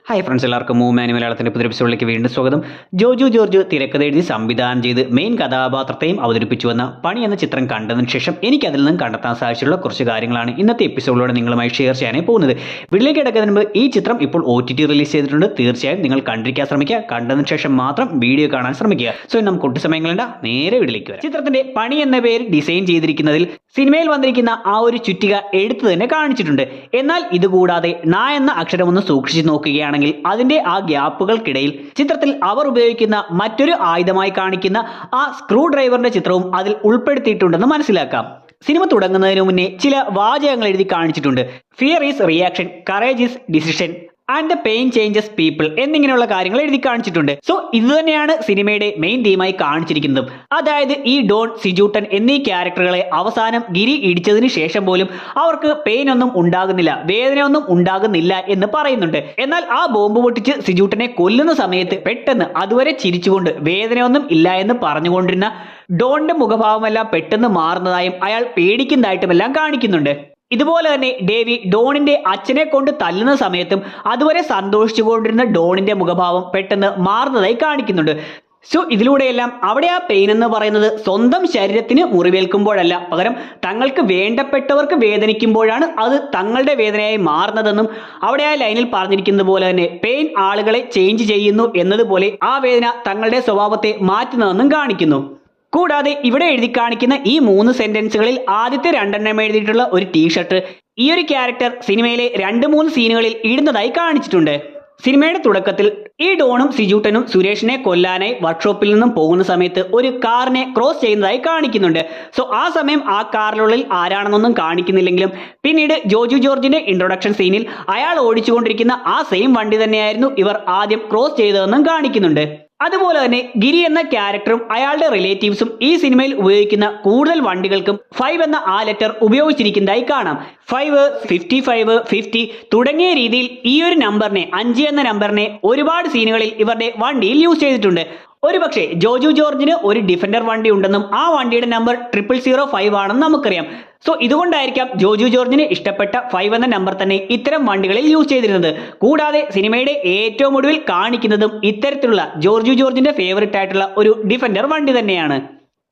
Hi friends, എല്ലാവർക്കും മൂവ്മാൻ മലയാളത്തിൻ്റെ പുതിയ എപ്പിസോഡിലേക്ക് വീണ്ടും സ്വാഗതം. ജോജു ജോർജ് തിരക്കഥ എഴുതി സംവിധാനം ചെയ്ത് മെയിൻ കഥാപാത്രത്തെയും അവതരിപ്പിച്ചു വന്ന പണി എന്ന ചിത്രം കണ്ടതിന് ശേഷം എനിക്ക് അതിൽ നിന്നും കണ്ടെത്താൻ സാധിച്ചിട്ടുള്ള കുറച്ച് കാര്യങ്ങളാണ് ഇന്നത്തെ എപ്പിസോഡിലൂടെ നിങ്ങളുമായി ഷെയർ ചെയ്യാനായി പോകുന്നത്. വീട്ടിലേക്ക് കിടക്കുന്നതിന് മുമ്പ് ഈ ചിത്രം ഇപ്പോൾ OTT റിലീസ് ചെയ്തിട്ടുണ്ട്. തീർച്ചയായും നിങ്ങൾ കണ്ടിരിക്കാൻ ശ്രമിക്കുക. കണ്ടതിന് ശേഷം മാത്രം വീഡിയോ കാണാൻ ശ്രമിക്കുക. സോ നമുക്ക് ഒട്ടും സമയങ്ങളുണ്ട്, നേരെ വീട്ടിലേക്ക് വരാം. ചിത്രത്തിന്റെ പണി എന്ന പേര് ഡിസൈൻ ചെയ്തിരിക്കുന്നതിൽ സിനിമയിൽ വന്നിരിക്കുന്ന ആ ഒരു ചുറ്റിക എടുത്തു തന്നെ കാണിച്ചിട്ടുണ്ട്. എന്നാൽ ഇതുകൂടാതെ ന എന്ന അക്ഷരമൊന്ന് സൂക്ഷിച്ചു നോക്കുകയാണെങ്കിൽ അതിന്റെ ആ ഗ്യാപ്പുകൾക്കിടയിൽ ചിത്രത്തിൽ അവർ ഉപയോഗിക്കുന്ന മറ്റൊരു ആയുധമായി കാണിക്കുന്ന ആ സ്ക്രൂ ഡ്രൈവറിന്റെ ചിത്രവും അതിൽ ഉൾപ്പെടുത്തിയിട്ടുണ്ടെന്ന് മനസ്സിലാക്കാം. സിനിമ തുടങ്ങുന്നതിന് മുന്നേ ചില വാചകങ്ങൾ എഴുതി കാണിച്ചിട്ടുണ്ട്. Fear is reaction, courage is decision and the pain changes people എന്നിങ്ങനെയുള്ള കാര്യങ്ങൾ എഴുതി കാണിച്ചിട്ടുണ്ട്. സോ ഇത് തന്നെയാണ് സിനിമയുടെ മെയിൻ തീമായി കാണിച്ചിരിക്കുന്നതും. അതായത് ഈ ഡോൺ, സിജൂട്ടൻ എന്നീ ക്യാരക്ടറുകളെ അവസാനം ഗിരി ഇടിച്ചതിന് ശേഷം പോലും അവർക്ക് പെയിൻ ഒന്നും ഉണ്ടാകുന്നില്ല, വേദനയൊന്നും ഉണ്ടാകുന്നില്ല എന്ന് പറയുന്നുണ്ട്. എന്നാൽ ആ ബോംബ് പൊട്ടിച്ച് സിജൂട്ടനെ കൊല്ലുന്ന സമയത്ത് പെട്ടെന്ന് അതുവരെ ചിരിച്ചുകൊണ്ട് വേദനയൊന്നും ഇല്ല എന്ന് പറഞ്ഞുകൊണ്ടിരുന്ന ഡോണിന്റെ മുഖഭാവമെല്ലാം പെട്ടെന്ന് മാറുന്നതായും അയാൾ പേടിക്കുന്നതായിട്ടുമെല്ലാം കാണിക്കുന്നുണ്ട്. ഇതുപോലെ തന്നെ ഡേവി ഡോണിന്റെ അച്ഛനെ കൊണ്ട് തല്ലുന്ന സമയത്തും അതുവരെ സന്തോഷിച്ചുകൊണ്ടിരുന്ന ഡോണിന്റെ മുഖഭാവം പെട്ടെന്ന് മാറുന്നതായി കാണിക്കുന്നുണ്ട്. സോ ഇതിലൂടെയെല്ലാം അവിടെ ആ പെയിൻ എന്ന് പറയുന്നത് സ്വന്തം ശരീരത്തിന് മുറിവേൽക്കുമ്പോഴല്ല, പകരം തങ്ങൾക്ക് വേണ്ടപ്പെട്ടവർക്ക് വേദനിക്കുമ്പോഴാണ് അത് തങ്ങളുടെ വേദനയായി മാറുന്നതെന്നും അവിടെ ആ ലൈനിൽ പറഞ്ഞിരിക്കുന്നത് പോലെ തന്നെ പെയിൻ ആളുകളെ ചേഞ്ച് ചെയ്യുന്നു എന്നതുപോലെ ആ വേദന തങ്ങളുടെ സ്വഭാവത്തെ മാറ്റുന്നതെന്നും കാണിക്കുന്നു. കൂടാതെ ഇവിടെ എഴുതി കാണിക്കുന്ന ഈ 3 സെന്റൻസുകളിൽ ആദ്യത്തെ 2 എഴുതിയിട്ടുള്ള ഒരു ടീഷർട്ട് ഈ ഒരു ക്യാരക്ടർ സിനിമയിലെ 2-3 സീനുകളിൽ ഇടുന്നതായി കാണിച്ചിട്ടുണ്ട്. സിനിമയുടെ തുടക്കത്തിൽ ഈ ഡോണും സിജൂട്ടനും സുരേഷിനെ കൊല്ലാനായി വർക്ക്ഷോപ്പിൽ നിന്നും പോകുന്ന സമയത്ത് ഒരു കാറിനെ ക്രോസ് ചെയ്യുന്നതായി കാണിക്കുന്നുണ്ട്. സോ ആ സമയം ആ കാറിനുള്ളിൽ ആരാണെന്നൊന്നും കാണിക്കുന്നില്ലെങ്കിലും പിന്നീട് ജോജു ജോർജിന്റെ ഇൻട്രൊഡക്ഷൻ സീനിൽ അയാൾ ഓടിച്ചുകൊണ്ടിരിക്കുന്ന ആ സെയിം വണ്ടി തന്നെയായിരുന്നു ഇവർ ആദ്യം ക്രോസ് ചെയ്തതെന്നും കാണിക്കുന്നുണ്ട്. അതുപോലെ തന്നെ ഗിരി എന്ന ക്യാരക്ടറും അയാളുടെ റിലേറ്റീവ്സും ഈ സിനിമയിൽ ഉപയോഗിക്കുന്ന കൂടുതൽ വണ്ടികൾക്കും 5 എന്ന ആ ലെറ്റർ ഉപയോഗിച്ചിരിക്കുന്നതായി കാണാം. 5, 55, 50 തുടങ്ങിയ രീതിയിൽ ഈ ഒരു നമ്പറിനെ, 5 എന്ന നമ്പറിനെ ഒരുപാട് സീനുകളിൽ ഇവരുടെ വണ്ടിയിൽ യൂസ് ചെയ്തിട്ടുണ്ട്. ഒരുപക്ഷെ ജോജു ജോർജിന് ഒരു ഡിഫൻഡർ വണ്ടി ഉണ്ടെന്നും ആ വണ്ടിയുടെ നമ്പർ 0005 ആണെന്ന് നമുക്കറിയാം. സോ ഇതുകൊണ്ടായിരിക്കാം ജോജു ജോർജിന് ഇഷ്ടപ്പെട്ട 5 എന്ന നമ്പർ തന്നെ ഇത്തരം വണ്ടികളിൽ യൂസ് ചെയ്തിരുന്നത്. കൂടാതെ സിനിമയുടെ ഏറ്റവും ഒടുവിൽ കാണിക്കുന്നതും ഇത്തരത്തിലുള്ള ജോർജു ജോർജിന്റെ ഫേവറേറ്റ് ആയിട്ടുള്ള ഒരു ഡിഫൻഡർ വണ്ടി തന്നെയാണ്.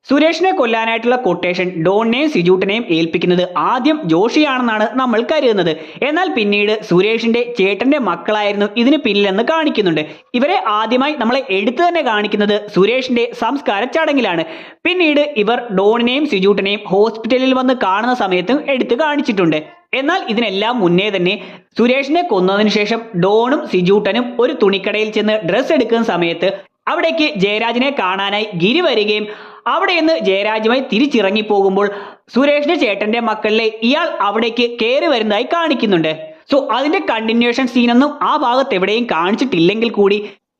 സുരേഷിനെ കൊല്ലാനായിട്ടുള്ള കൊട്ടേഷൻ ഡോണിനെയും സിജൂട്ടനെയും ഏൽപ്പിക്കുന്നത് ആദ്യം ജോഷിയാണെന്നാണ് നമ്മൾ കരുതുന്നത്. എന്നാൽ പിന്നീട് സുരേഷിന്റെ ചേട്ടന്റെ മക്കളായിരുന്നു ഇതിന് പിന്നിലെന്ന് കാണിക്കുന്നുണ്ട്. ഇവരെ ആദ്യമായി നമ്മളെ എടുത്തു തന്നെ കാണിക്കുന്നത് സുരേഷിന്റെ സംസ്കാര ചടങ്ങിലാണ്. പിന്നീട് ഇവർ ഡോണിനെയും സിജൂട്ടനെയും ഹോസ്പിറ്റലിൽ വന്ന് കാണുന്ന സമയത്തും എടുത്തു കാണിച്ചിട്ടുണ്ട്. എന്നാൽ ഇതിനെല്ലാം മുന്നേ തന്നെ സുരേഷിനെ കൊന്നതിന് ശേഷം ഡോണും സിജൂട്ടനും ഒരു തുണിക്കടയിൽ ചെന്ന് ഡ്രസ്സ് എടുക്കുന്ന സമയത്ത് അവിടേക്ക് ജയരാജിനെ കാണാനായി ഗിരി വരികയും അവിടെ നിന്ന് ജയരാജുമായി തിരിച്ചിറങ്ങി പോകുമ്പോൾ സുരേഷിന്റെ ചേട്ടന്റെ മക്കളിലെ ഇയാൾ അവിടേക്ക് കയറി വരുന്നതായി കാണിക്കുന്നുണ്ട്. സോ അതിന്റെ കണ്ടിന്യൂഷൻ സീനൊന്നും ആ ഭാഗത്ത് എവിടെയും കാണിച്ചിട്ടില്ലെങ്കിൽ കൂടി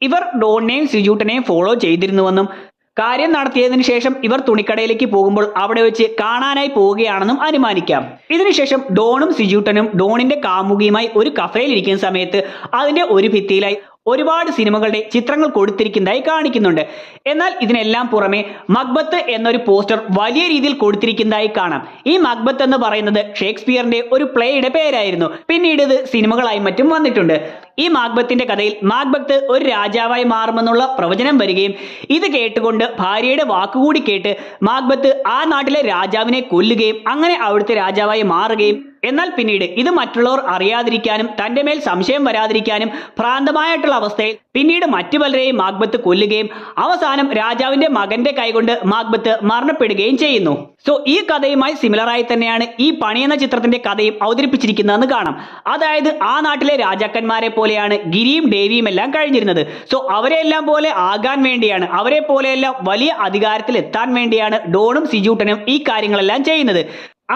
ഇവർ ഡോണിനെയും സിജൂട്ടനെയും ഫോളോ ചെയ്തിരുന്നുവെന്നും കാര്യം നടത്തിയതിനു ശേഷം ഇവർ തുണിക്കടയിലേക്ക് പോകുമ്പോൾ അവിടെ വെച്ച് കാണാനായി പോവുകയാണെന്നും അനുമാനിക്കാം. ഇതിനുശേഷം ഡോണും സിജൂട്ടനും ഡോണിന്റെ കാമുകിയുമായി ഒരു കഫേയിൽ ഇരിക്കുന്ന സമയത്ത് അതിന്റെ ഒരു ഭിത്തിയിലായി ഒരുപാട് സിനിമകളുടെ ചിത്രങ്ങൾ കൊടുത്തിരിക്കുന്നതായി കാണിക്കുന്നുണ്ട്. എന്നാൽ ഇതിനെല്ലാം പുറമെ മക്ബത്ത് എന്നൊരു പോസ്റ്റർ വലിയ രീതിയിൽ കൊടുത്തിരിക്കുന്നതായി കാണാം. ഈ മക്ബത്ത് എന്ന് പറയുന്നത് ഷേക്സ്പിയറിന്റെ ഒരു പ്ലേയുടെ പേരായിരുന്നു. പിന്നീട് ഇത് സിനിമകളായി മറ്റും വന്നിട്ടുണ്ട്. ഈ മാക്ബത്തിന്റെ കഥയിൽ മാക്ബത്ത് ഒരു രാജാവായി മാറുമെന്നുള്ള പ്രവചനം വരികയും ഇത് കേട്ടുകൊണ്ട് ഭാര്യയുടെ വാക്കുകൂടി കേട്ട് മാക്ബത്ത് ആ നാട്ടിലെ രാജാവിനെ കൊല്ലുകയും അങ്ങനെ അവിടുത്തെ രാജാവായി മാറുകയും എന്നാൽ പിന്നീട് ഇത് മറ്റുള്ളവർ അറിയാതിരിക്കാനും തന്റെ മേൽ സംശയം വരാതിരിക്കാനും ഭ്രാന്തമായിട്ടുള്ള അവസ്ഥയിൽ പിന്നീട് മറ്റു പലരെയും മാക്ബത്ത് കൊല്ലുകയും അവസാനം രാജാവിന്റെ മകന്റെ കൈകൊണ്ട് മാക്ബത്ത് മരണപ്പെടുകയും ചെയ്യുന്നു. സോ ഈ കഥയുമായി സിമിലറായി തന്നെയാണ് ഈ പണി എന്ന ചിത്രത്തിന്റെ കഥയും അവതരിപ്പിച്ചിരിക്കുന്നതെന്ന് കാണാം. അതായത് ആ നാട്ടിലെ രാജാക്കന്മാരെ പോലെയാണ് ഗിരിയും ഡേവിയും എല്ലാം കഴിഞ്ഞിരുന്നത്. സോ അവരെല്ലാം പോലെ ആകാൻ വേണ്ടിയാണ്, അവരെ പോലെയെല്ലാം വലിയ അധികാരത്തിൽ എത്താൻ വേണ്ടിയാണ് ഡോണും സിജൂട്ടനും ഈ കാര്യങ്ങളെല്ലാം ചെയ്യുന്നത്.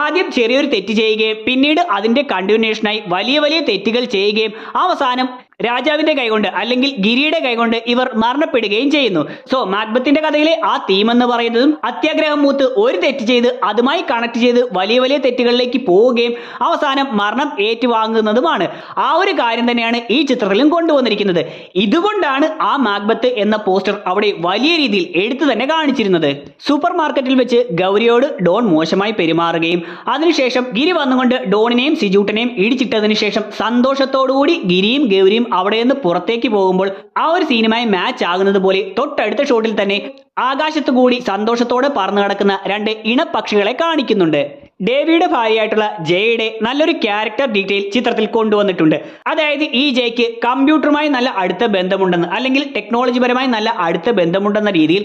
ആദ്യം ചെറിയൊരു തെറ്റ് ചെയ്യുകയും പിന്നീട് അതിന്റെ കണ്ടിന്യൂഷനായി വലിയ വലിയ തെറ്റുകൾ ചെയ്യുകയും അവസാനം രാജാവിന്റെ കൈകൊണ്ട് അല്ലെങ്കിൽ ഗിരിയുടെ കൈകൊണ്ട് ഇവർ മരണപ്പെടുകയും ചെയ്യുന്നു. സോ മാക്ബത്തിന്റെ കഥയിലെ ആ തീം എന്ന് പറയുന്നതും അത്യാഗ്രഹം മൂത്ത് ഒരു തെറ്റ് ചെയ്ത് അതുമായി കണക്ട് ചെയ്ത് വലിയ വലിയ തെറ്റുകളിലേക്ക് പോവുകയും അവസാനം മരണം ഏറ്റുവാങ്ങുന്നതുമാണ്. ആ ഒരു കാര്യം തന്നെയാണ് ഈ ചിത്രത്തിലും കൊണ്ടുവന്നിരിക്കുന്നത്. ഇതുകൊണ്ടാണ് ആ മാക്ബത്ത് എന്ന പോസ്റ്റർ അവിടെ വലിയ രീതിയിൽ എടുത്തു തന്നെ കാണിച്ചിരുന്നത്. സൂപ്പർ മാർക്കറ്റിൽ വെച്ച് ഗൗരിയോട് ഡോൺ മോശമായി പെരുമാറുകയും അതിനുശേഷം ഗിരി വന്നുകൊണ്ട് ഡോണിനെയും സിജൂട്ടനെയും ഇടിച്ചിട്ടതിനു ശേഷം സന്തോഷത്തോടുകൂടി ഗിരിയും ഗൗരിയും അവിടെ നിന്ന് പുറത്തേക്ക് പോകുമ്പോൾ ആ ഒരു സീനുമായി മാച്ച് ആകുന്നത് പോലെ തൊട്ടടുത്ത ഷോട്ടിൽ തന്നെ ആകാശത്തു കൂടി സന്തോഷത്തോടെ പറന്നു കിടക്കുന്ന രണ്ട് ഇണപ്പക്ഷികളെ കാണിക്കുന്നുണ്ട്. ഡേവിയുടെ ഭാര്യയായിട്ടുള്ള ജയയുടെ നല്ലൊരു ക്യാരക്ടർ ഡീറ്റെയിൽ ചിത്രത്തിൽ കൊണ്ടുവന്നിട്ടുണ്ട്. അതായത് ഈ ജയ്ക്ക് കമ്പ്യൂട്ടറുമായി നല്ല അടുത്ത ബന്ധമുണ്ടെന്ന്, അല്ലെങ്കിൽ ടെക്നോളജിപരമായി നല്ല അടുത്ത ബന്ധമുണ്ടെന്ന രീതിയിൽ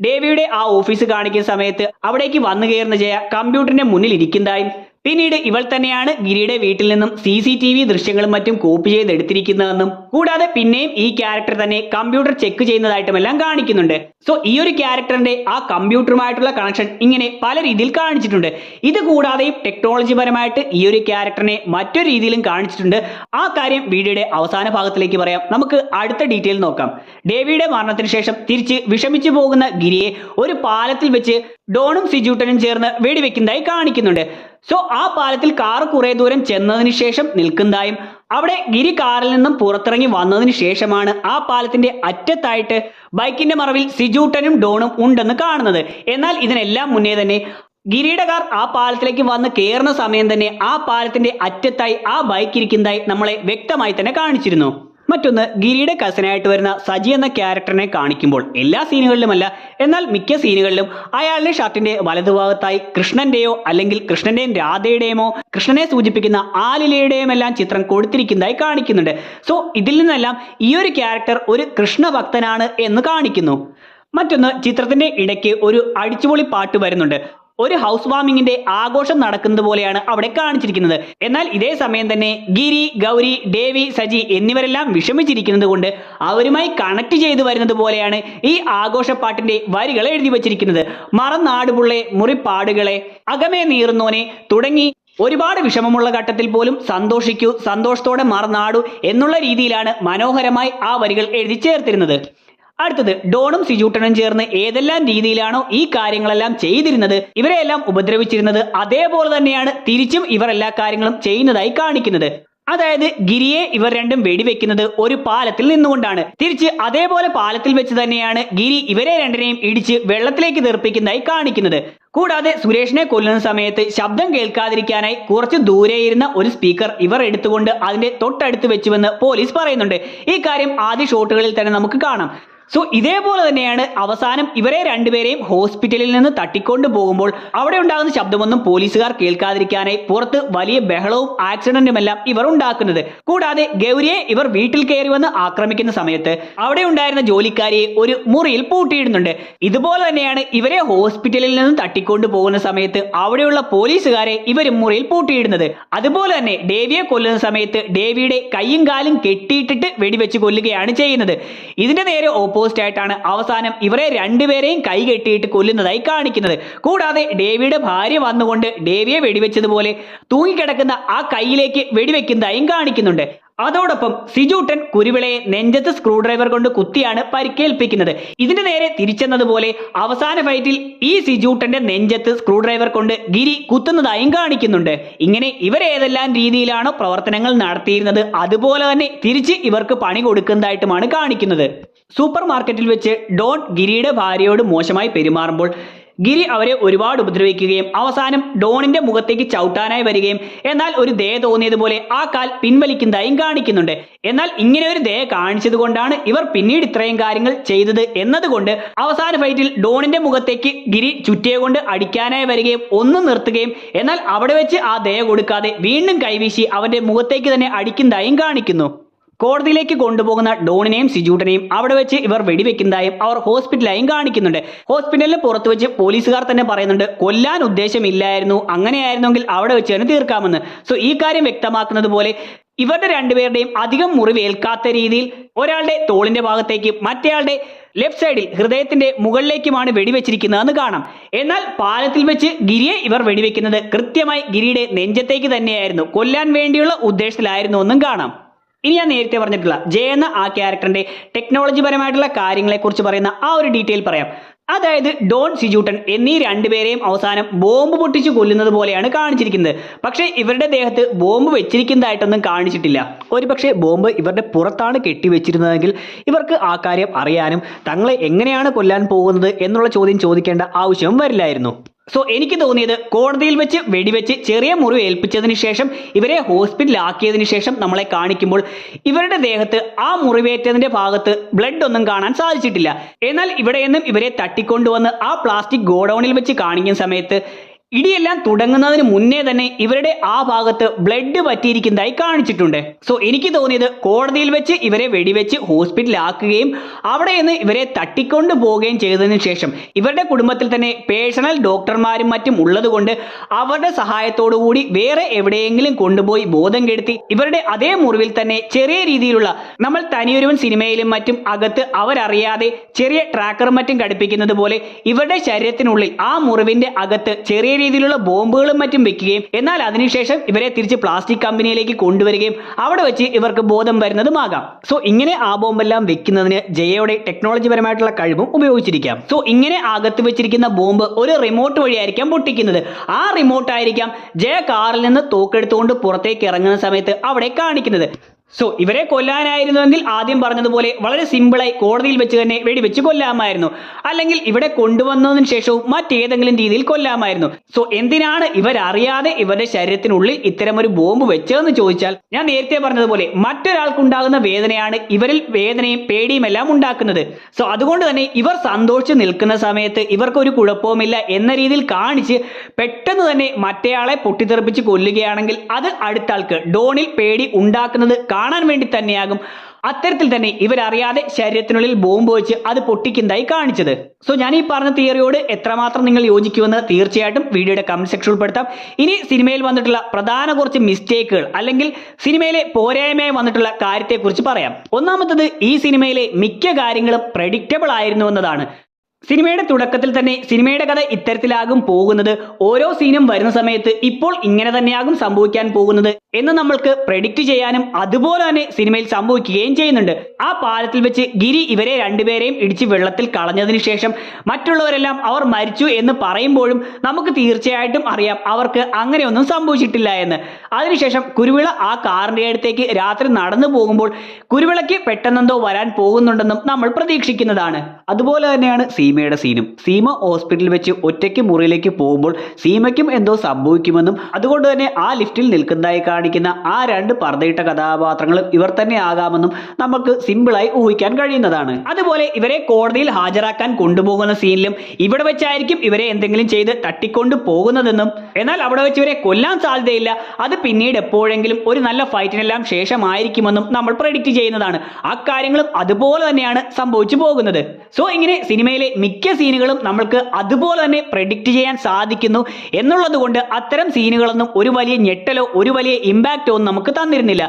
ഡേവിയുടെ ആ ഓഫീസ് കാണിക്കുന്ന സമയത്ത് അവിടേക്ക് വന്നു കയറുന്ന ജയ കമ്പ്യൂട്ടറിന്റെ മുന്നിൽ ഇരിക്കുന്നതായും പിന്നീട് ഇവൾ തന്നെയാണ് ഗിരിയുടെ വീട്ടിൽ നിന്നും CCTV ദൃശ്യങ്ങളും മറ്റും കോപ്പി ചെയ്തെടുത്തിരിക്കുന്നതെന്നും കൂടാതെ പിന്നെയും ഈ ക്യാരക്ടർ തന്നെ കമ്പ്യൂട്ടർ ചെക്ക് ചെയ്യുന്നതായിട്ടുമെല്ലാം കാണിക്കുന്നുണ്ട്. സോ ഈ ഒരു ക്യാരക്ടറിന്റെ ആ കമ്പ്യൂട്ടറുമായിട്ടുള്ള കണക്ഷൻ ഇങ്ങനെ പല രീതിയിൽ കാണിച്ചിട്ടുണ്ട്. ഇത് കൂടാതെയും ടെക്നോളജി പരമായിട്ട് ഈ ഒരു ക്യാരക്ടറിനെ മറ്റൊരു രീതിയിലും കാണിച്ചിട്ടുണ്ട്. ആ കാര്യം വീഡിയോയുടെ അവസാന ഭാഗത്തിലേക്ക് പറയാം. നമുക്ക് അടുത്ത ഡീറ്റെയിൽ നോക്കാം. ഡേവിയുടെ മരണത്തിന് ശേഷം തിരിച്ച് വിഷമിച്ചു പോകുന്ന ഗിരിയെ ഒരു പാലത്തിൽ വെച്ച് ഡോണും സിജൂട്ടനും ചേർന്ന് വെടിവെക്കുന്നതായി കാണിക്കുന്നുണ്ട്. സോ ആ പാലത്തിൽ കാർ കുറെ ദൂരം ചെന്നതിന് ശേഷം നിൽക്കുന്നതായും അവിടെ ഗിരി കാറിൽ നിന്നും പുറത്തിറങ്ങി വന്നതിന് ശേഷമാണ് ആ പാലത്തിന്റെ അറ്റത്തായിട്ട് ബൈക്കിന്റെ മറവിൽ സിജൂട്ടനും ഡോണും ഉണ്ടെന്ന് കാണുന്നത്. എന്നാൽ ഇതിനെല്ലാം മുന്നേ തന്നെ ഗിരിയുടെ കാർ ആ പാലത്തിലേക്ക് വന്ന് കയറുന്ന സമയം തന്നെ ആ പാലത്തിന്റെ അറ്റത്തായി ആ ബൈക്ക് ഇരിക്കുന്നതായി നമ്മളെ വ്യക്തമായി തന്നെ കാണിച്ചിരുന്നു. മറ്റൊന്ന്, ഗിരിയുടെ കസിനായിട്ട് വരുന്ന സജി എന്ന ക്യാരക്ടറിനെ കാണിക്കുമ്പോൾ എല്ലാ സീനുകളിലുമല്ല, എന്നാൽ മിക്ക സീനുകളിലും അയാളുടെ ഷർട്ടിന്റെ വലതുഭാഗത്തായി കൃഷ്ണന്റെയോ അല്ലെങ്കിൽ കൃഷ്ണന്റെയും രാധയുടെയുമോ കൃഷ്ണനെ സൂചിപ്പിക്കുന്ന ആലിലയുടെയും എല്ലാം ചിത്രം കൊടുത്തിരിക്കുന്നതായി കാണിക്കുന്നുണ്ട്. സോ ഇതിൽ നിന്നെല്ലാം ഈ ഒരു ക്യാരക്ടർ ഒരു കൃഷ്ണ ഭക്തനാണ് എന്ന് കാണിക്കുന്നു. മറ്റൊന്ന്, ചിത്രത്തിന്റെ ഇടയ്ക്ക് ഒരു അടിച്ചുപൊളി പാട്ട് വരുന്നുണ്ട്. ഒരു ഹൗസ് വാമിങ്ങിന്റെ ആഘോഷം നടക്കുന്നത് പോലെയാണ് അവിടെ കാണിച്ചിരിക്കുന്നത്. എന്നാൽ ഇതേ സമയം തന്നെ ഗിരി, ഗൗരി, ഡേവി, സജി എന്നിവരെല്ലാം വിഷമിച്ചിരിക്കുന്നത് കൊണ്ട് അവരുമായി കണക്ട് ചെയ്തു വരുന്നത് പോലെയാണ് ഈ ആഘോഷപ്പാട്ടിന്റെ വരികൾ എഴുതി വച്ചിരിക്കുന്നത്. മറന്നാടുപുള്ളെ, മുറിപ്പാടുകളെ, അകമേ നീറുന്നോനെ തുടങ്ങി ഒരുപാട് വിഷമമുള്ള ഘട്ടത്തിൽ പോലും സന്തോഷിക്കൂ, സന്തോഷത്തോടെ മറന്നാടു എന്നുള്ള രീതിയിലാണ് മനോഹരമായി ആ വരികൾ എഴുതി ചേർത്തിരുന്നത്. അടുത്തത്, ഡോണും സിജൂട്ടനും ചേർന്ന് ഏതെല്ലാം രീതിയിലാണോ ഈ കാര്യങ്ങളെല്ലാം ചെയ്തിരുന്നത്, ഇവരെല്ലാം ഉപദ്രവിച്ചിരുന്നത്, അതേപോലെ തന്നെയാണ് തിരിച്ചും ഇവർ എല്ലാ കാര്യങ്ങളും ചെയ്യുന്നതായി കാണിക്കുന്നത്. അതായത് ഗിരിയെ ഇവർ രണ്ടും വെടിവെക്കുന്നത് ഒരു പാലത്തിൽ നിന്നുകൊണ്ടാണ്. തിരിച്ച് അതേപോലെ പാലത്തിൽ വെച്ച് തന്നെയാണ് ഗിരി ഇവരെ രണ്ടിനെയും ഇടിച്ച് വെള്ളത്തിലേക്ക് തെറിപ്പിക്കുന്നതായി കാണിക്കുന്നത്. കൂടാതെ സുരേഷിനെ കൊല്ലുന്ന സമയത്ത് ശബ്ദം കേൾക്കാതിരിക്കാനായി കുറച്ച് ദൂരെ ഇരുന്ന ഒരു സ്പീക്കർ ഇവർ എടുത്തുകൊണ്ട് അതിന്റെ തൊട്ടടുത്ത് വെച്ചുവെന്ന് പോലീസ് പറയുന്നുണ്ട്. ഈ കാര്യം ആദ്യ ഷോട്ടുകളിൽ തന്നെ നമുക്ക് കാണാം. സോ ഇതേപോലെ തന്നെയാണ് അവസാനം ഇവരെ രണ്ടുപേരെയും ഹോസ്പിറ്റലിൽ നിന്ന് തട്ടിക്കൊണ്ടു പോകുമ്പോൾ അവിടെ ഉണ്ടാകുന്ന ശബ്ദമൊന്നും പോലീസുകാർ കേൾക്കാതിരിക്കാനായി പുറത്ത് വലിയ ബഹളവും ആക്സിഡന്റുമെല്ലാം ഇവർ ഉണ്ടാക്കുന്നത്. കൂടാതെ ഗൗരിയെ ഇവർ വീട്ടിൽ കയറി വന്ന് ആക്രമിക്കുന്ന സമയത്ത് അവിടെ ഉണ്ടായിരുന്ന ജോലിക്കാരിയെ ഒരു മുറിയിൽ പൂട്ടിയിടുന്നുണ്ട്. ഇതുപോലെ തന്നെയാണ് ഇവരെ ഹോസ്പിറ്റലിൽ നിന്ന് തട്ടിക്കൊണ്ടു പോകുന്ന സമയത്ത് അവിടെയുള്ള പോലീസുകാരെ ഇവരും മുറിയിൽ പൂട്ടിയിടുന്നത്. അതുപോലെ തന്നെ ഡേവിയെ കൊല്ലുന്ന സമയത്ത് ഡേവിയുടെ കൈയും കാലും കെട്ടിയിട്ടിട്ട് വെടിവെച്ച് കൊല്ലുകയാണ് ചെയ്യുന്നത്. ഇതിന്റെ നേരെ ഓപ്പോസിറ്റ് ആയിട്ടാണ് അവസാനം ഇവരെ രണ്ടുപേരെയും കൈ കെട്ടിയിട്ട് കൊല്ലുന്നതായി കാണിക്കുന്നത്. കൂടാതെ ഡേവിയുടെ ഭാര്യ വന്നുകൊണ്ട് ഡേവിയെ വെടിവെച്ചതുപോലെ തൂങ്ങിക്കിടക്കുന്ന ആ കൈയിലേക്ക് വെടിവെക്കുന്നതായും കാണിക്കുന്നുണ്ട്. അതോടൊപ്പം സിജൂട്ടൻ കുരുവിളയെ നെഞ്ചത്ത് സ്ക്രൂ ഡ്രൈവർ കൊണ്ട് കുത്തിയാണ് പരിക്കേൽപ്പിക്കുന്നത്. ഇതിന്റെ നേരെ തിരിച്ചെന്നതുപോലെ അവസാന ഫൈറ്റിൽ ഈ സിജൂട്ടന്റെ നെഞ്ചത്ത് സ്ക്രൂ ഡ്രൈവർ കൊണ്ട് ഗിരി കുത്തുന്നതായും കാണിക്കുന്നുണ്ട്. ഇങ്ങനെ ഇവരേതെല്ലാം രീതിയിലാണോ പ്രവർത്തനങ്ങൾ നടത്തിയിരുന്നത് അതുപോലെ തന്നെ തിരിച്ച് ഇവർക്ക് പണി കൊടുക്കുന്നതായിട്ടുമാണ് കാണിക്കുന്നത്. സൂപ്പർ മാർക്കറ്റിൽ വെച്ച് ഡോൺ ഗിരിയുടെ ഭാര്യയോട് മോശമായി പെരുമാറുമ്പോൾ ഗിരി അവരെ ഒരുപാട് ഉപദ്രവിക്കുകയും അവസാനം ഡോണിന്റെ മുഖത്തേക്ക് ചവിട്ടാനായി വരികയും എന്നാൽ ഒരു ദയ തോന്നിയതുപോലെ ആ കാൽ പിൻവലിക്കുന്നതായും കാണിക്കുന്നുണ്ട്. എന്നാൽ ഇങ്ങനെ ഒരു ദയ കാണിച്ചത് കൊണ്ടാണ് ഇവർ പിന്നീട് ഇത്രയും കാര്യങ്ങൾ ചെയ്തത് എന്നതുകൊണ്ട് അവസാന ഫൈറ്റിൽ ഡോണിന്റെ മുഖത്തേക്ക് ഗിരി ചുറ്റിയെ കൊണ്ട് അടിക്കാനായി വരികയും ഒന്ന് നിർത്തുകയും എന്നാൽ അവിടെ വെച്ച് ആ ദയ കൊടുക്കാതെ വീണ്ടും കൈവീശി അവന്റെ മുഖത്തേക്ക് തന്നെ അടിക്കുന്നതായും കാണിക്കുന്നു. കോടതിയിലേക്ക് കൊണ്ടുപോകുന്ന ഡോണിനെയും സിജൂട്ടനെയും അവിടെ വെച്ച് ഇവർ വെടിവെക്കുന്നതായും അവർ ഹോസ്പിറ്റലായും കാണിക്കുന്നുണ്ട്. ഹോസ്പിറ്റലിന് പുറത്ത് വെച്ച് പോലീസുകാർ തന്നെ പറയുന്നുണ്ട് കൊല്ലാൻ ഉദ്ദേശമില്ലായിരുന്നു, അങ്ങനെയായിരുന്നെങ്കിൽ അവിടെ വെച്ച് തന്നെ തീർക്കാമെന്ന്. സോ ഈ കാര്യം വ്യക്തമാക്കുന്നത് പോലെ ഇവരുടെ രണ്ടുപേരുടെയും അധികം മുറിവേൽക്കാത്ത രീതിയിൽ ഒരാളുടെ തോളിന്റെ ഭാഗത്തേക്കും മറ്റേയാളുടെ ലെഫ്റ്റ് സൈഡിൽ ഹൃദയത്തിന്റെ മുകളിലേക്കുമാണ് വെടിവെച്ചിരിക്കുന്നതെന്ന് കാണാം. എന്നാൽ പാലത്തിൽ വെച്ച് ഗിരിയെ ഇവർ വെടിവെക്കുന്നത് കൃത്യമായി ഗിരിയുടെ നെഞ്ചത്തേക്ക് തന്നെയായിരുന്നു, കൊല്ലാൻ വേണ്ടിയുള്ള ഉദ്ദേശത്തിലായിരുന്നു എന്നും കാണാം. ഇനി ഞാൻ നേരത്തെ പറഞ്ഞിട്ടുള്ള ജയ എന്ന ആ ക്യാരക്ടറിന്റെ ടെക്നോളജി പരമായിട്ടുള്ള കാര്യങ്ങളെ കുറിച്ച് പറയുന്ന ആ ഒരു ഡീറ്റെയിൽ പറയാം. അതായത് ഡോൺ, സിജൂട്ടൻ എന്നീ രണ്ടുപേരെയും അവസാനം ബോംബ് പൊട്ടിച്ച് കൊല്ലുന്നത് പോലെയാണ് കാണിച്ചിരിക്കുന്നത്. പക്ഷേ ഇവരുടെ ദേഹത്ത് ബോംബ് വെച്ചിരിക്കുന്നതായിട്ടൊന്നും കാണിച്ചിട്ടില്ല. ഒരുപക്ഷെ ബോംബ് ഇവരുടെ പുറത്താണ് കെട്ടിവെച്ചിരുന്നതെങ്കിൽ ഇവർക്ക് ആ കാര്യം അറിയാനും തങ്ങളെ എങ്ങനെയാണ് കൊല്ലാൻ പോകുന്നത് എന്നുള്ള ചോദ്യം ചോദിക്കേണ്ട ആവശ്യവും വരില്ലായിരുന്നു. സോ എനിക്ക് തോന്നിയത് കോടതിയിൽ വെച്ച് വെടിവെച്ച് ചെറിയ മുറിവ് ഏൽപ്പിച്ചതിന് ശേഷം ഇവരെ ഹോസ്പിറ്റലാക്കിയതിനു ശേഷം നമ്മളെ കാണിക്കുമ്പോൾ ഇവരുടെ ദേഹത്ത് ആ മുറിവേറ്റതിന്റെ ഭാഗത്ത് ബ്ലഡ് ഒന്നും കാണാൻ സാധിച്ചിട്ടില്ല. എന്നാൽ ഇവിടെയൊന്നും ഇവരെ തട്ടിക്കൊണ്ടുവന്ന് ആ പ്ലാസ്റ്റിക് ഗോഡൌണിൽ വെച്ച് കാണിക്കുന്ന സമയത്ത് ഇടിയെല്ലാം തുടങ്ങുന്നതിന് മുന്നേ തന്നെ ഇവരുടെ ആ ഭാഗത്ത് ബ്ലഡ് പറ്റിയിരിക്കുന്നതായി കാണിച്ചിട്ടുണ്ട്. സോ എനിക്ക് തോന്നിയത് കോടതിയിൽ വെച്ച് ഇവരെ വെടിവെച്ച് ഹോസ്പിറ്റലാക്കുകയും അവിടെ നിന്ന് ഇവരെ തട്ടിക്കൊണ്ടു പോവുകയും ചെയ്തതിനു ശേഷം ഇവരുടെ കുടുംബത്തിൽ തന്നെ പേഴ്സണൽ ഡോക്ടർമാരും മറ്റും ഉള്ളതുകൊണ്ട് അവരുടെ സഹായത്തോടുകൂടി വേറെ എവിടെയെങ്കിലും കൊണ്ടുപോയി ബോധം കെടുത്തി ഇവരുടെ അതേ മുറിവിൽ തന്നെ ചെറിയ രീതിയിലുള്ള നമ്മൾ തനിയൊരുവൻ സിനിമയിലും മറ്റും അകത്ത് അവരറിയാതെ ചെറിയ ട്രാക്കറും മറ്റും ഘടിപ്പിക്കുന്നത് പോലെ ഇവരുടെ ശരീരത്തിനുള്ളിൽ ആ മുറിവിന്റെ അകത്ത് ചെറിയ രീതിയിലുള്ള ബോംബുകളും മറ്റും വെക്കുകയും എന്നാൽ അതിനുശേഷം ഇവരെ തിരിച്ച് പ്ലാസ്റ്റിക് കമ്പനിയിലേക്ക് കൊണ്ടുവരികയും അവിടെ വെച്ച് ഇവർക്ക് ബോധം വരുന്നതുമാകാം. സോ ഇങ്ങനെ ആ ബോംബെല്ലാം വെക്കുന്നതിന് ജയയുടെ ടെക്നോളജി പരമായിട്ടുള്ള കഴിവും ഉപയോഗിച്ചിരിക്കാം. സോ ഇങ്ങനെ അകത്ത് വെച്ചിരിക്കുന്ന ബോംബ് ഒരു റിമോട്ട് വഴിയായിരിക്കാം പൊട്ടിക്കുന്നത്. ആ റിമോട്ട് ആയിരിക്കാം ജയ കാറിൽ നിന്ന് തോക്കെടുത്തുകൊണ്ട് പുറത്തേക്ക് ഇറങ്ങുന്ന സമയത്ത് അവിടെ കാണിക്കുന്നത്. സോ ഇവരെ കൊല്ലാനായിരുന്നുവെങ്കിൽ ആദ്യം പറഞ്ഞതുപോലെ വളരെ സിമ്പിളായി കോടതിയിൽ വെച്ച് തന്നെ വെടിവെച്ച് കൊല്ലാമായിരുന്നു, അല്ലെങ്കിൽ ഇവിടെ കൊണ്ടുവന്നതിന് ശേഷവും മറ്റേതെങ്കിലും രീതിയിൽ കൊല്ലാമായിരുന്നു. സോ എന്തിനാണ് ഇവരറിയാതെ ഇവരുടെ ശരീരത്തിനുള്ളിൽ ഇത്തരമൊരു ബോംബ് വെച്ചതെന്ന് ചോദിച്ചാൽ ഞാൻ നേരത്തെ പറഞ്ഞതുപോലെ മറ്റൊരാൾക്കുണ്ടാകുന്ന വേദനയാണ് ഇവരിൽ വേദനയും പേടിയും എല്ലാം ഉണ്ടാക്കുന്നത്. സോ അതുകൊണ്ട് തന്നെ ഇവർ സന്തോഷിച്ച് നിൽക്കുന്ന സമയത്ത് ഇവർക്കൊരു കുഴപ്പവുമില്ല എന്ന രീതിയിൽ കാണിച്ച് പെട്ടെന്ന് തന്നെ മറ്റേയാളെ പൊട്ടിത്തെറിപ്പിച്ച് കൊല്ലുകയാണെങ്കിൽ അത് അടുത്ത ആൾക്ക് ഡോണിൽ പേടി ഉണ്ടാക്കുന്നത് കാണാൻ വേണ്ടി തന്നെയാകും. അത്തരത്തിൽ തന്നെ ഇവരറിയാതെ ശരീരത്തിനുള്ളിൽ ബോംബ് വെച്ച് അത് പൊട്ടിക്കുന്നതായി കാണിച്ചത്. സോ ഞാൻ ഈ പറഞ്ഞ തിയറിയോട് എത്രമാത്രം നിങ്ങൾ യോജിക്കുമെന്ന് തീർച്ചയായിട്ടും വീഡിയോയുടെ കമന്റ് സെക്ഷനിൽ ഉൾപ്പെടുത്താം. ഇനി സിനിമയിൽ വന്നിട്ടുള്ള പ്രധാന കുറച്ച് മിസ്റ്റേക്കുകൾ അല്ലെങ്കിൽ സിനിമയിലെ പോരായ്മയായി വന്നിട്ടുള്ള കാര്യത്തെക്കുറിച്ച് പറയാം. ഒന്നാമത്തത്, ഈ സിനിമയിലെ മിക്ക കാര്യങ്ങളും പ്രെഡിക്റ്റബിൾ ആയിരുന്നു എന്നതാണ്. സിനിമയുടെ തുടക്കത്തിൽ തന്നെ സിനിമയുടെ കഥ ഇത്തരത്തിലാകും പോകുന്നത്, ഓരോ സീനും വരുന്ന സമയത്ത് ഇപ്പോൾ ഇങ്ങനെ തന്നെയാകും സംഭവിക്കാൻ പോകുന്നത് എന്ന് നമ്മൾക്ക് പ്രെഡിക്റ്റ് ചെയ്യാനും അതുപോലെ തന്നെ സിനിമയിൽ സംഭവിക്കുകയും ചെയ്യുന്നുണ്ട്. ആ പാലത്തിൽ വെച്ച് ഗിരി ഇവരെ രണ്ടുപേരെയും ഇടിച്ച് വെള്ളത്തിൽ കളഞ്ഞതിന് ശേഷം മറ്റുള്ളവരെല്ലാം അവർ മരിച്ചു എന്ന് പറയുമ്പോഴും നമുക്ക് തീർച്ചയായിട്ടും അറിയാം അവർക്ക് അങ്ങനെയൊന്നും സംഭവിച്ചിട്ടില്ല എന്ന്. അതിനുശേഷം കുരുവിള ആ കാറിന്റെ അടുത്തേക്ക് രാത്രി നടന്നു പോകുമ്പോൾ കുരുവിളയ്ക്ക് പെട്ടെന്നെന്തോ വരാൻ പോകുന്നുണ്ടെന്നും നമ്മൾ പ്രതീക്ഷിക്കുന്നതാണ്. അതുപോലെ തന്നെയാണ് സീമയുടെ സീനും. സീമ ഹോസ്പിറ്റലിൽ വെച്ച് ഒറ്റയ്ക്ക് മുറിയിലേക്ക് പോകുമ്പോൾ സീമയ്ക്കും എന്തോ സംഭവിക്കുമെന്നും അതുകൊണ്ട് തന്നെ ആ ലിഫ്റ്റിൽ നിൽക്കുന്നതായി കാണിക്കുന്ന ആ രണ്ട് പർദ്ദയിട്ട കഥാപാത്രങ്ങളും ഇവർ തന്നെ ആകാമെന്നും നമുക്ക് സിമ്പിളായി ഊഹിക്കാൻ കഴിയുന്നതാണ്. അതുപോലെ ഇവരെ കോടതിയിൽ ഹാജരാക്കാൻ കൊണ്ടുപോകുന്ന സീനിലും ഇവിടെ വെച്ചായിരിക്കും ഇവരെ എന്തെങ്കിലും ചെയ്ത് തട്ടിക്കൊണ്ടു പോകുന്നതെന്നും എന്നാൽ അവിടെ വെച്ച് ഇവരെ കൊല്ലാൻ സാധ്യതയില്ല, അത് പിന്നീട് എപ്പോഴെങ്കിലും ഒരു നല്ല ഫൈറ്റിനെല്ലാം ശേഷമായിരിക്കുമെന്നും നമ്മൾ പ്രെഡിക്റ്റ് ചെയ്യുന്നതാണ്. ആ കാര്യങ്ങളും അതുപോലെ തന്നെയാണ് സംഭവിച്ചു പോകുന്നത്. സോ ഇങ്ങനെ സിനിമയിലെ മിക്ക സീനുകളും നമ്മൾക്ക് അതുപോലെ തന്നെ പ്രെഡിക്റ്റ് ചെയ്യാൻ സാധിക്കുന്നു എന്നുള്ളത് കൊണ്ട് അത്തരം സീനുകളൊന്നും ഒരു വലിയ ഞെട്ടലോ ഒരു വലിയ ഇമ്പാക്റ്റോ ഒന്നും നമുക്ക് തന്നിരുന്നില്ല.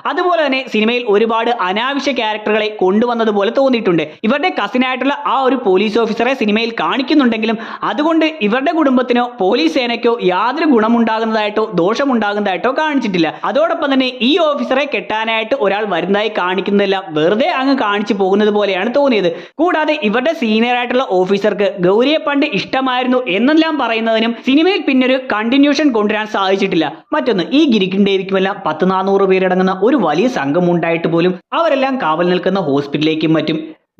അതുപോലെ തന്നെ സിനിമയിൽ ഒരുപാട് അനാവശ്യ ക്യാരക്ടറുകളെ കൊണ്ടുവന്നതുപോലെ തോന്നിയിട്ടുണ്ട്. ഇവരുടെ കസിനായിട്ടുള്ള ആ ഒരു പോലീസ് ഓഫീസറെ സിനിമയിൽ കാണിക്കുന്നുണ്ടെങ്കിലും അതുകൊണ്ട് ഇവരുടെ കുടുംബത്തിനോ പോലീസ് സേനയ്ക്കോ യാതൊരു ഗുണമുണ്ടാകുന്നതായിട്ടോ ദോഷമുണ്ടാകുന്നതായിട്ടോ കാണിച്ചിട്ടില്ല. അതോടൊപ്പം തന്നെ ഈ ഓഫീസറെ കെട്ടാനായിട്ട് ഒരാൾ വരുന്നതായി കാണിക്കുന്നതെല്ലാം വെറുതെ അങ്ങ് കാണിച്ചു പോകുന്നത് പോലെയാണ് തോന്നിയത്. കൂടാതെ ഇവരുടെ സീനിയർ ആയിട്ടുള്ള ഓഫീസർക്ക് ഗൗരിയെ പണ്ട് ഇഷ്ടമായിരുന്നു എന്നെല്ലാം പറയുന്നതിനും സിനിമയിൽ പിന്നൊരു കണ്ടിന്യൂഷൻ കൊണ്ടുവരാൻ സാധിച്ചിട്ടില്ല. മറ്റൊന്ന്, ഈ ഗിരിക്കും ഡേവിക്കുമെല്ലാം 100-400 പേരടങ്ങുന്ന ഒരു വലിയ സംഘം ഉണ്ടായിട്ട് പോലും അവരെല്ലാം കാവൽ നിൽക്കുന്ന ഹോസ്പിറ്റലിലേക്കും മറ്റും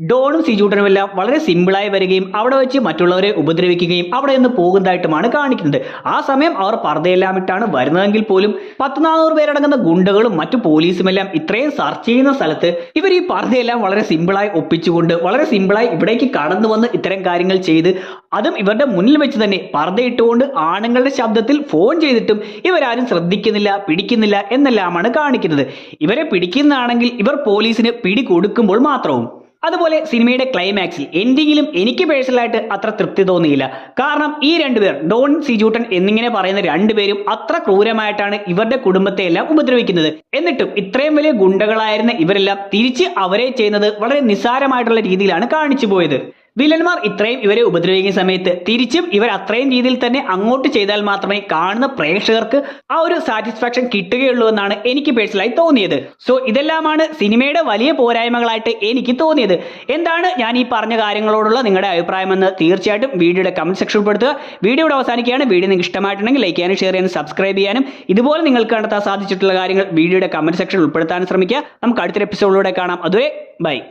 ഡോണും സിജൂട്ടനും എല്ലാം വളരെ സിമ്പിളായി വരികയും അവിടെ വെച്ച് മറ്റുള്ളവരെ ഉപദ്രവിക്കുകയും അവിടെ നിന്ന് പോകുന്നതായിട്ടുമാണ് കാണിക്കുന്നത്. ആ സമയം അവർ പർദ്ദയെല്ലാം ഇട്ടാണ് വരുന്നതെങ്കിൽ പോലും 100-400 പേരടങ്ങുന്ന ഗുണ്ടകളും മറ്റു പോലീസുമെല്ലാം ഇത്രയും സെർച്ച് ചെയ്യുന്ന സ്ഥലത്ത് ഇവർ ഈ പർദ്ദയെല്ലാം വളരെ സിമ്പിളായി ഒപ്പിച്ചുകൊണ്ട് വളരെ സിമ്പിളായി ഇവിടേക്ക് കടന്നു വന്ന് ഇത്തരം കാര്യങ്ങൾ ചെയ്ത് അതും ഇവരുടെ മുന്നിൽ വെച്ച് തന്നെ പർദ്ദയിട്ടുകൊണ്ട് ആണുങ്ങളുടെ ശബ്ദത്തിൽ ഫോൺ ചെയ്തിട്ടും ഇവരാരും ശ്രദ്ധിക്കുന്നില്ല, പിടിക്കുന്നില്ല എന്നെല്ലാമാണ് കാണിക്കുന്നത്. ഇവരെ പിടിക്കുന്നതാണെങ്കിൽ ഇവർ പോലീസിന് പിടി കൊടുക്കുമ്പോൾ മാത്രവും. അതുപോലെ സിനിമയുടെ ക്ലൈമാക്സിൽ എൻഡിങ്ങിലും എനിക്ക് പേഴ്സണലായിട്ട് അത്ര തൃപ്തി തോന്നിയില്ല. കാരണം ഈ രണ്ടുപേർ ഡോൺ സിജൂട്ടൻ എന്നിങ്ങനെ പറയുന്ന രണ്ടുപേരും അത്ര ക്രൂരമായിട്ടാണ് ഇവരുടെ കുടുംബത്തെ എല്ലാം ഉപദ്രവിക്കുന്നത്. എന്നിട്ടും ഇത്രയും വലിയ ഗുണ്ടകളായിരുന്ന ഇവരെല്ലാം തിരിച്ച് അവരെ ചെയ്യുന്നത് വളരെ നിസ്സാരമായിട്ടുള്ള രീതിയിലാണ് കാണിച്ചു പോയത്. വില്ലന്മാർ ഇത്രയും ഇവരെ ഉപദ്രവിക്കുന്ന സമയത്ത് തിരിച്ചും ഇവർ അത്രയും രീതിയിൽ തന്നെ അങ്ങോട്ട് ചെയ്താൽ മാത്രമേ കാണുന്ന പ്രേക്ഷകർക്ക് ആ ഒരു സാറ്റിസ്ഫാക്ഷൻ കിട്ടുകയുള്ളൂ എന്നാണ് എനിക്ക് പേഴ്സണലായി തോന്നിയത്. സോ ഇതെല്ലാമാണ് സിനിമയുടെ വലിയ പോരായ്മകളായിട്ട് എനിക്ക് തോന്നിയത്. എന്താണ് ഞാൻ ഈ പറഞ്ഞ കാര്യങ്ങളോടുള്ള നിങ്ങളുടെ അഭിപ്രായമെന്ന് തീർച്ചയായിട്ടും വീഡിയോയുടെ കമന്റ് സെക്ഷനിൽ ഉൾപ്പെടുത്തുക. വീഡിയോയുടെ അവസാനിക്കുകയാണ്. വീഡിയോ നിങ്ങൾക്ക് ഇഷ്ടമായിട്ടുണ്ടെങ്കിൽ ലൈക്ക് ചെയ്യാനും ഷെയർ ചെയ്യാനും സബ്സ്ക്രൈബ് ചെയ്യാനും ഇതുപോലെ നിങ്ങൾക്ക് കണ്ടെത്താൻ സാധിച്ചിട്ടുള്ള കാര്യങ്ങൾ വീഡിയോയുടെ കമന്റ് സെക്ഷനിൽ ഉൾപ്പെടുത്താനും ശ്രമിക്കുക. നമുക്ക് അടുത്തൊരു എപ്പിസോഡിലൂടെ കാണാം. അതുവരെ ബൈ.